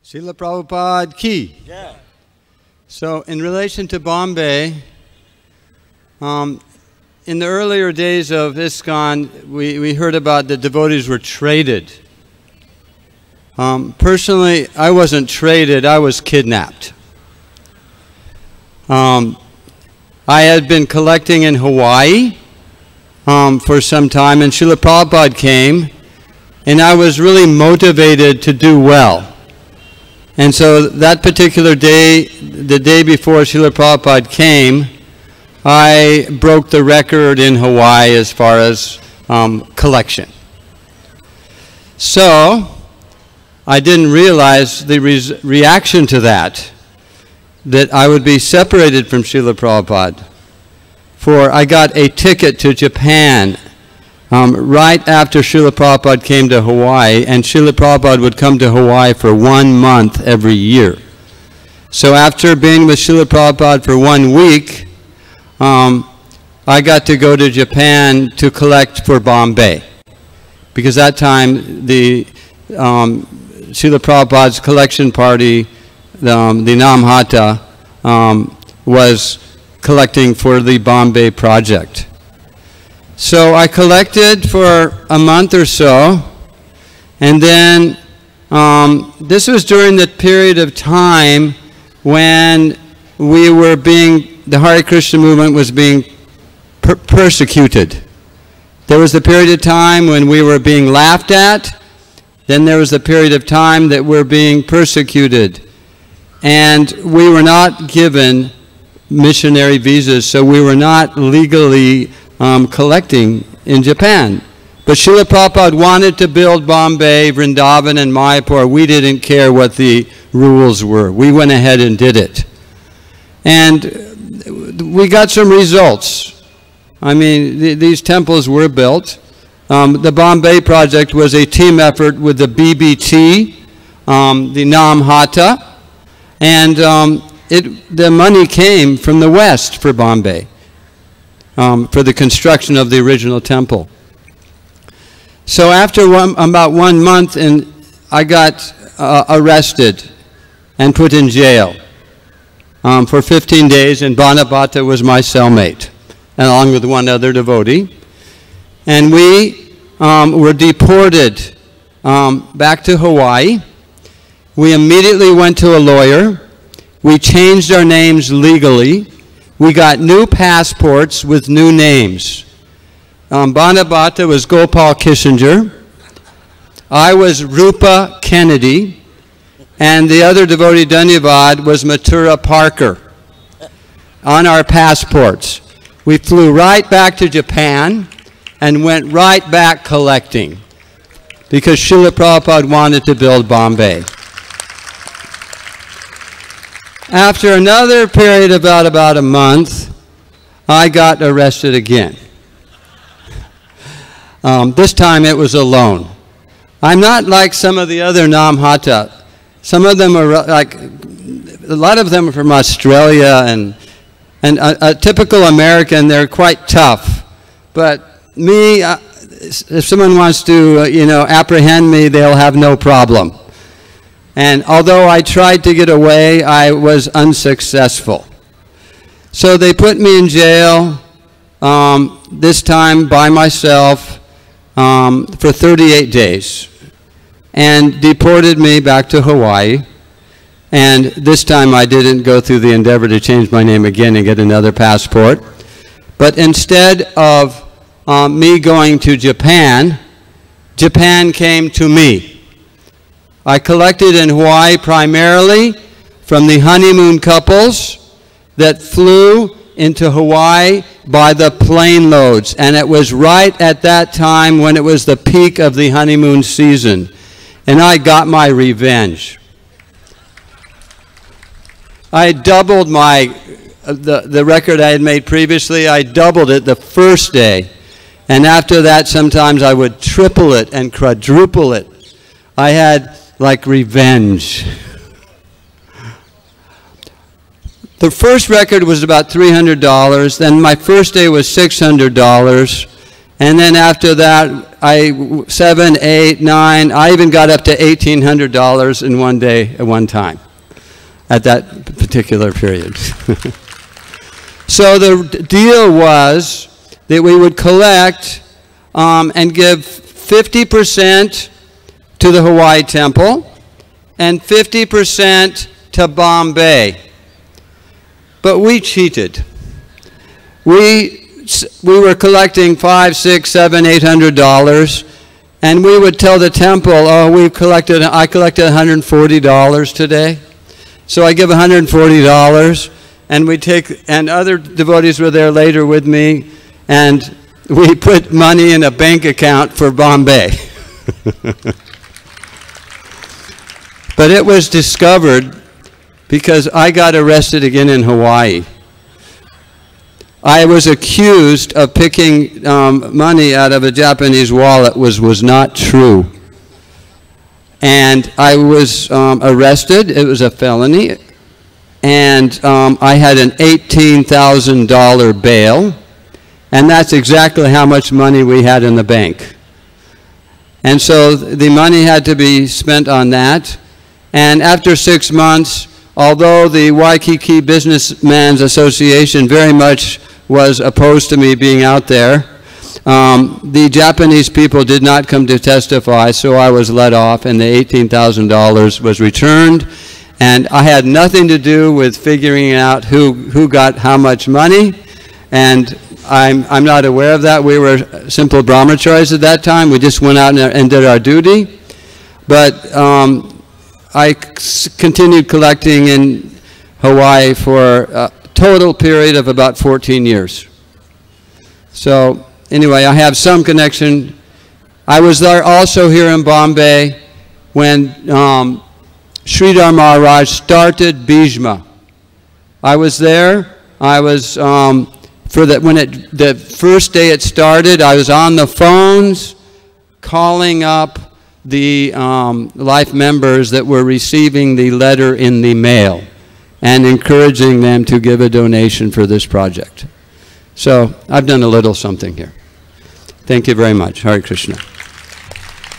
Srila Prabhupada ki. Yeah. So in relation to Bombay, in the earlier days of ISKCON, we heard about the devotees were traded. Personally, I wasn't traded, I was kidnapped. I had been collecting in Hawaii for some time, and Srila Prabhupada came, and I was really motivated to do well. And so that particular day, the day before Srila Prabhupada came, I broke the record in Hawaii as far as collection. So I didn't realize the reaction to that I would be separated from Srila Prabhupada. For I got a ticket to Japan right after Srila Prabhupada came to Hawaii, and Srila Prabhupada would come to Hawaii for 1 month every year. So after being with Srila Prabhupada for 1 week, I got to go to Japan to collect for Bombay. Because that time, the Srila Prabhupada's collection party, the Namhata, was collecting for the Bombay project. So I collected for a month or so, and then this was during the period of time when the Hare Krishna movement was being persecuted. There was a period of time when we were being laughed at, then there was a period of time that we're being persecuted. And we were not given missionary visas, so we were not legally collecting in Japan. But Srila Prabhupada wanted to build Bombay, Vrindavan, and Mayapur. We didn't care what the rules were. We went ahead and did it. And we got some results. I mean, these temples were built. The Bombay project was a team effort with the BBT, the Namhata, and the money came from the West for Bombay, for the construction of the original temple. So after about 1 month, I got arrested and put in jail for 15 days, and Bhanabhata was my cellmate, along with one other devotee. And we were deported back to Hawaii. We immediately went to a lawyer. We changed our names legally. We got new passports with new names. Bhanabhata was Gopal Kissinger. I was Rupa Kennedy. And the other devotee, Dhanyavad, was Mathura Parker on our passports. We flew right back to Japan and went right back collecting because Srila Prabhupada wanted to build Bombay. After another period of about a month, I got arrested again. This time it was alone. I'm not like some of the other Namhata. Some of them are like, a lot of them are from Australia, and a typical American, they're quite tough. But me, if someone wants to, apprehend me, they'll have no problem. And although I tried to get away, I was unsuccessful. So they put me in jail, this time by myself, for 38 days, and deported me back to Hawaii. And this time I didn't go through the endeavor to change my name again and get another passport. But instead of me going to Japan, Japan came to me. I collected in Hawaii primarily from the honeymoon couples that flew into Hawaii by the plane loads. And it was right at that time when it was the peak of the honeymoon season. And I got my revenge. I doubled the record I had made previously. I doubled it the first day. And after that, sometimes I would triple it and quadruple it. I had like revenge. The first record was about $300. Then my first day was $600. And then after that, 7, 8, 9, I even got up to $1,800 in one day at one time at that particular period. So the deal was that we would collect and give 50% to the Hawaii temple and 50% to Bombay. But we cheated. We were collecting $500, $600, $700, $800, and we would tell the temple, oh, I collected $140 today. So I give $140, and and other devotees were there later with me, and we put money in a bank account for Bombay. But it was discovered because I got arrested again in Hawaii. I was accused of picking money out of a Japanese wallet, which was not true. And I was arrested. It was a felony. And I had an $18,000 bail. And that's exactly how much money we had in the bank. And so the money had to be spent on that. And after 6 months, although the Waikiki Businessmen's Association very much was opposed to me being out there, the Japanese people did not come to testify, so I was let off, and the $18,000 was returned. And I had nothing to do with figuring out who got how much money, and I'm not aware of that. We were simple brahmacharis at that time. We just went out and did our duty. But I continued collecting in Hawaii for a total period of about 14 years. So anyway, I have some connection. I was there also here in Bombay when Sridhar Maharaj started Bhishma. I was there. I was the first day it started, I was on the phones calling up the life members that were receiving the letter in the mail and encouraging them to give a donation for this project. So I've done a little something here. Thank you very much. Hare Krishna.